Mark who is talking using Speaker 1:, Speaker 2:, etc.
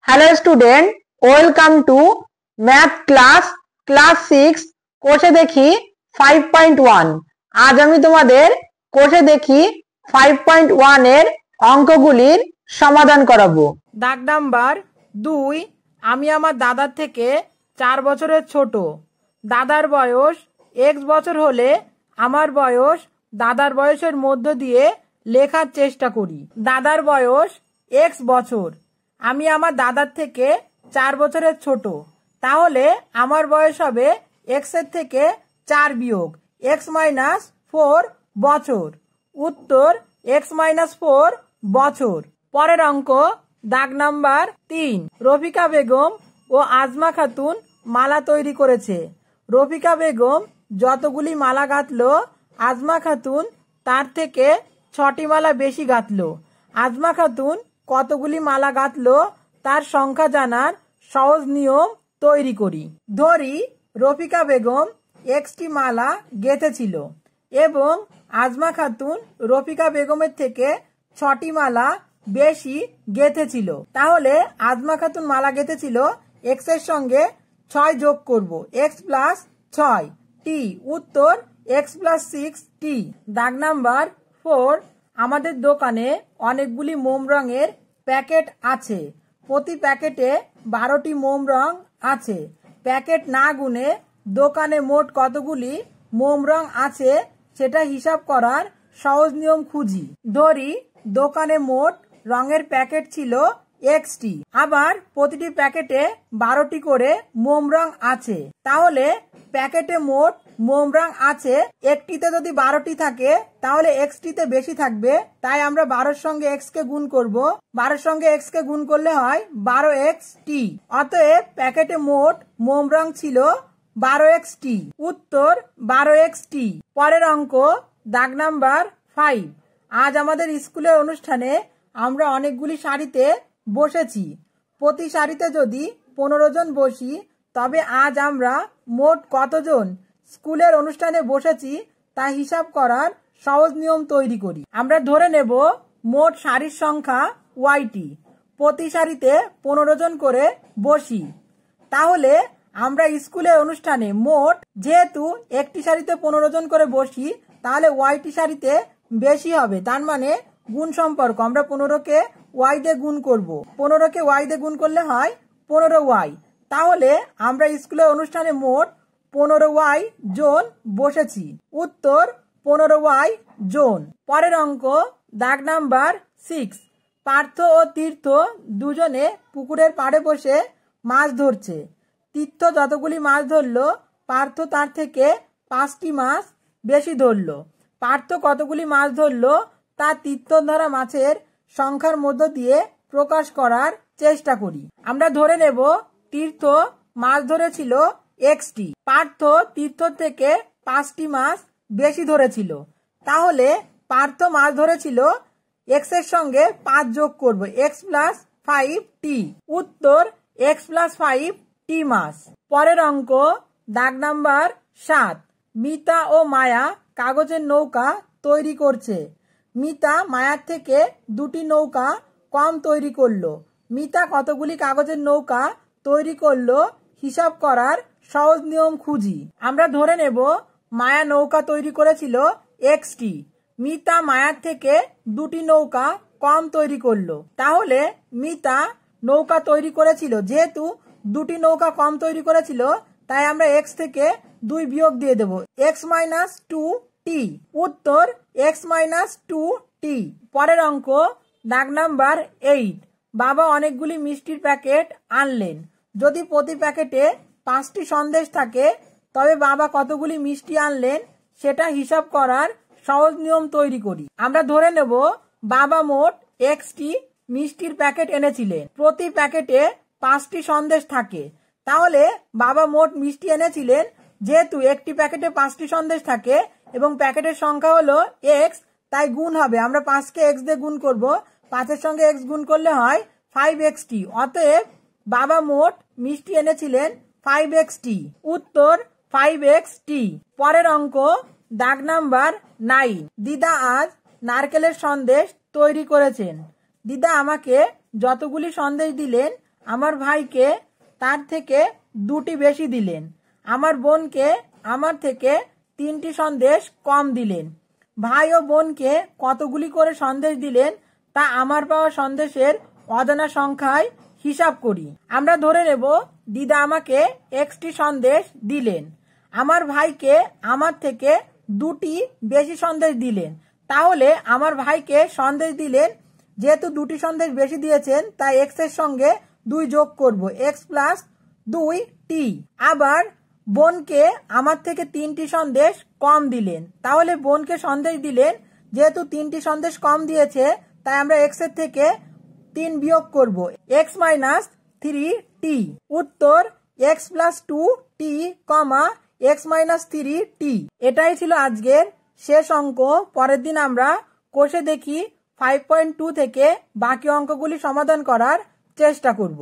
Speaker 1: Hello student, welcome to math class 6 কোষে দেখি 5.1। আজ আমি তোমাদের কোষে দেখি 5.1 এর অঙ্কগুলির সমাধান করাবো।
Speaker 2: দাগ নাম্বার 2, আমি আমার দাদার থেকে 4 বছরের ছোট। দাদার বয়স x বছর হলে আমার বয়স দাদার বয়সের মধ্য দিয়ে লেখার চেষ্টা করি। দাদার বয়স x বছর, আমি আমার দাদার থেকে 4 বছরের ছোট, তাহলে আমার বয়স হবে x এর থেকে 4 বিয়োগ x - 4 বছর। উত্তর x - 4 বছর। পরের অঙ্ক দাগ নাম্বার 3, রফিকা বেগম ও আজমা খাতুন মালা তৈরি করেছে। রফিকা বেগম যতগুলি মালা গাঁথলো, আজমা খাতুন তার থেকে 6টি মালা বেশি গাঁথলো। আজমা খাতুন কতগুলি মালা গাঁথলো তার সংখ্যা জানার সহজ নিয়ম তৈরি করি। ধরি রফিকা বেগম 1টি মালা গেঁথেছিল এবং আজমা খাতুন রফিকা বেগমের থেকে 6টি মালা বেশি গেঁথেছিল। তাহলে আজমা খাতুন মালা গেঁথেছিল, x এর সঙ্গে 6 যোগ করব, x + 6 টি। উত্তর x + 6 টি। দাগ নাম্বার 4, আমাদের দোকানে অনেকগুলি মোম রঙের প্যাকেট আছে। প্রতি প্যাকেটে 12টি মোম রং আছে। প্যাকেট না গুনে দোকানে মোট কতগুলি মোম রং আছে সেটা হিসাব করার সহজ নিয়ম খুঁজি। ধরি দোকানে মোট রঙের প্যাকেট ছিল xটি, আবার প্রতিটি প্যাকেটে 12টি করে মোম রং আছে। তাহলে প্যাকেটে মোট মোম রং আছে, একটিতে যদি 12টি থাকে তাহলে xটিতে বেশি থাকবে, তাই আমরা 12-এর সঙ্গে x কে গুণ করব। 12-এর সঙ্গে x কে গুণ করলে হয় 12xt। অতএব প্যাকেটে মোট মোম রং ছিল 12xt। উত্তর 12xt। পরের অঙ্ক দাগ নাম্বার 5, আজ আমাদের স্কুলের অনুষ্ঠানে আমরা অনেকগুলি সারিতে বসেছি। প্রতি সারিতে যদি 15 জন বসি, তবে আজ আমরা মোট কতজন স্কুলের অনুষ্ঠানে বসেছি তা হিসাব করার সহজ নিয়ম তৈরি করি। আমরা ধরে নেব মোট সারির সংখ্যা yটি। প্রতি সারিতে 15 জন করে বসি। তাহলে আমরা স্কুলের অনুষ্ঠানে মোট, যেহেতু একটি সারিতে 15 জন করে বসি, তাহলে yটি সারিতে বেশি হবে, তার মানে গুণ সম্পর্ক। আমরা 15কে y দিয়ে গুণ করব। 15কে y দিয়ে গুণ করলে হয় 15y। তাহলে আমরা স্কুলের অনুষ্ঠানে মোট 15y জন বসেছি। উত্তর 15y জন। পরের অঙ্ক দাগ নাম্বার 6, পার্থ ও তীর্থ দুজনে পুকুরের পাড়ে বসে মাছ ধরছে। তীর্থ যতগুলি মাছ ধরলো, পার্থ তার থেকে 5টি মাছ বেশি ধরলো। পার্থ কতগুলি মাছ ধরলো তা তীর্থ ধরা মাছের সংখ্যার মধ্য দিয়ে প্রকাশ করার চেষ্টা করি। আমরা ধরে নেব তীর্থ মাছ ধরেছিল xটি, পার্থ তীর্থ থেকে 5টি মাছ বেশি ধরেছিল। তাহলে পার্থ মাছ ধরেছিল, x এর সঙ্গে 5 যোগ করব, x + 5t। উত্তর x + 5t মাছ। পরের অঙ্ক দাগ নাম্বার 7, মিতা ও মায়া কাগজের নৌকা তৈরি করছে। মিতা মায়ার থেকে 2টি নৌকা কম তৈরি করলো। মিতা কতগুলি কাগজের নৌকা তৈরি করলো হিসাব করার সহজ নিয়ম খুঁজি। আমরা ধরে নেব মায়া নৌকা তৈরি করেছিল xটি, মিতা মায়ার থেকে 2টি নৌকা কম তৈরি করলো। তাহলে মিতা নৌকা তৈরি করেছিল, যেহেতু 2টি নৌকা কম তৈরি করেছিল, তাই আমরা x থেকে 2 বিয়োগ দিয়ে দেব, x - 2t। উত্তর x - 2t। পরের অঙ্ক দাগ নাম্বার 8, বাবা অনেকগুলি মিষ্টির প্যাকেট আনলেন। যদি প্রতি প্যাকেটে 5টি সন্দেশ থাকে, তবে বাবা কতগুলি মিষ্টি আনলেন সেটা হিসাব করার সহজ নিয়ম তৈরি করি। আমরা ধরে নেব বাবা মোট xটি মিষ্টির প্যাকেট এনেছিলেন। প্রতি প্যাকেটে 5টি সন্দেশ থাকে, তাহলে বাবা মোট মিষ্টি এনেছিলেন। যেহেতু একটি প্যাকেটে 5টি সন্দেশ থাকে এবং প্যাকেটের সংখ্যা হলো x, তাই গুণ হবে। আমরা 5কে x দিয়ে গুণ করব, 5-এর সঙ্গে x গুণ করলে হয় 5xt। অতএব বাবা মোট মিষ্টি এনেছিলেন 5xt। উত্তর 5xt। পরের অঙ্ক দাগ নাম্বার 9, দিদা আজ নারকেলের সন্দেশ তৈরি করেছেন। দিদা আমাকে যতগুলি সন্দেশ দিলেন আমার ভাইকে তার থেকে 2টি বেশি দিলেন। আমার বোনকে আমার থেকে 3টি সন্দেশ কম দিলেন। ভাই ও বোনকে কতগুলি করে সন্দেশ দিলেন তা আমার পাওয়া সন্দেশের অজানা সংখ্যায় হিসাব করি। আমরা ধরে নেব দিদা আমাকে Xটি সন্দেশ দিলেন। আমার ভাইকে আমার থেকে 2টি বেশি সন্দেশ দিলেন। তাহলে আমার ভাইকে সন্দেশ দিলেন, যেহেতু 2টি সন্দেশ বেশি দিয়েছেন তাই X এর সঙ্গে 2 যোগ করব, X প্লাস 2t। আবার বোনকে আমার থেকে 3টি সন্দেশ কম দিলেন, তাহলে বোনকে সন্দেশ দিলেন, যেহেতু 3টি সন্দেশ কম দিয়েছে তাই আমরা X এর থেকে 3 বিয়োগ করব, X মাইনাস 3t। উত্তর X plus 2t, X minus 3t। এটাই ছিল আজকের শেষ অঙ্ক। পরের দিন আমরা কোষে দেখি 5.2 থেকে বাকি অঙ্কগুলি সমাধান করার চেষ্টা করব।